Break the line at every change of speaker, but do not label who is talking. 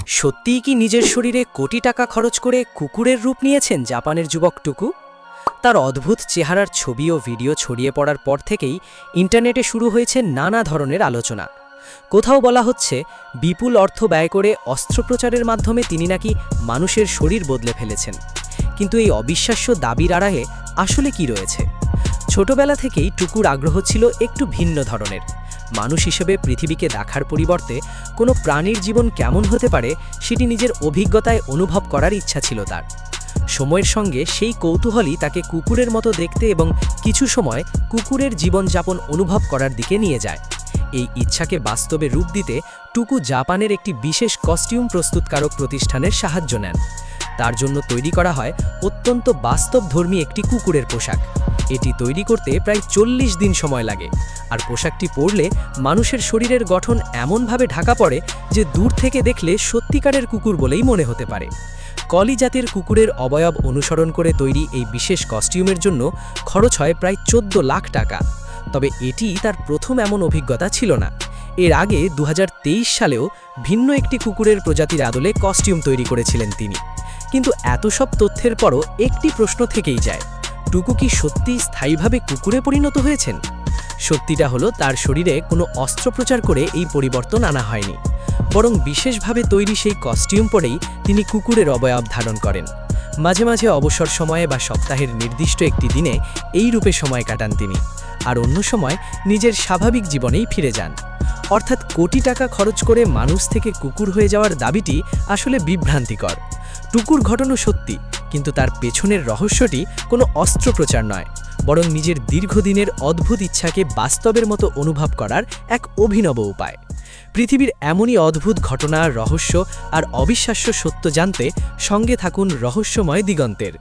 সত্যিই কি নিজের শরীরে কোটি টাকা খরচ করে কুকুরের রূপ নিয়েছেন জাপানের যুবক টুকু? তার অদ্ভুত চেহারার ছবি ও ভিডিও ছড়িয়ে পড়ার পর থেকেই ইন্টারনেটে শুরু হয়েছে নানা ধরনের আলোচনা। কোথাও বলা হচ্ছে বিপুল অর্থ ব্যয় করে অস্ত্রোপচারের মাধ্যমে তিনি নাকি মানুষের শরীর বদলে ফেলেছেন। কিন্তু এই অবিশ্বাস্য দাবির আড়ালে আসলে কি রয়েছে? ছোটবেলা থেকেই টুকুর আগ্রহ ছিল একটু ভিন্ন ধরনের। মানুষ হিসেবে পৃথিবীকে দেখার পরিবর্তে কোনো প্রাণীর জীবন কেমন হতে পারে সেটি নিজের অভিজ্ঞতায় অনুভব করার ইচ্ছা ছিল তার। সময়ের সঙ্গে সেই কৌতূহলই তাকে কুকুরের মতো দেখতে এবং কিছু সময় কুকুরের জীবনযাপন অনুভব করার দিকে নিয়ে যায়। এই ইচ্ছাকে বাস্তবে রূপ দিতে টুকু জাপানের একটি বিশেষ কস্টিউম প্রস্তুতকারক প্রতিষ্ঠানের সাহায্য নেন। তার জন্য তৈরি করা হয় অত্যন্ত বাস্তবধর্মী একটি কুকুরের পোশাক। এটি তৈরি করতে প্রায় 40 দিন সময় লাগে, আর পোশাকটি পরলে মানুষের শরীরের গঠন এমনভাবে ঢাকা পড়ে যে দূর থেকে দেখলে সত্যিকারের কুকুর বলেই মনে হতে পারে। কলি জাতের কুকুরের অবয়ব অনুসরণ করে তৈরি এই বিশেষ কস্টিউমের জন্য খরচ হয় প্রায় 14 লাখ টাকা। তবে এটি তার প্রথম এমন অভিজ্ঞতা ছিল না। এর আগে 2023 সালেও ভিন্ন একটি কুকুরের প্রজাতির আদলে কস্টিউম তৈরি করেছিলেন তিনি। কিন্তু এত সব তথ্যের পরও একটি প্রশ্ন থেকেই যায়, টুকু কি সত্যি স্থায়ীভাবে কুকুরে পরিণত হয়েছেন? সত্যিটা হলো তার শরীরে কোনো অস্ত্রোপচার করে এই পরিবর্তন আনা হয়নি, বরং বিশেষভাবে তৈরি সেই কস্টিউম পরেই তিনি কুকুরের অবয়ব ধারণ করেন। মাঝে মাঝে অবসর সময়ে বা সপ্তাহের নির্দিষ্ট একটি দিনে এই রূপে সময় কাটান তিনি, আর অন্য সময় নিজের স্বাভাবিক জীবনেই ফিরে যান। অর্থাৎ কোটি টাকা খরচ করে মানুষ থেকে কুকুর হয়ে যাওয়ার দাবিটি আসলে বিভ্রান্তিকর। টুকুর ঘটনা সত্যি, কিন্তু তার পেছনের রহস্যটি কোনো অস্ত্রোপচার নয়, বরং নিজের দীর্ঘদিনের অদ্ভুত ইচ্ছাকে বাস্তবের মতো অনুভব করার এক অভিনব উপায়। পৃথিবীর এমনই অদ্ভুত ঘটনা, রহস্য আর অবিশ্বাস্য সত্য জানতে সঙ্গে থাকুন রহস্যময় দিগন্তের।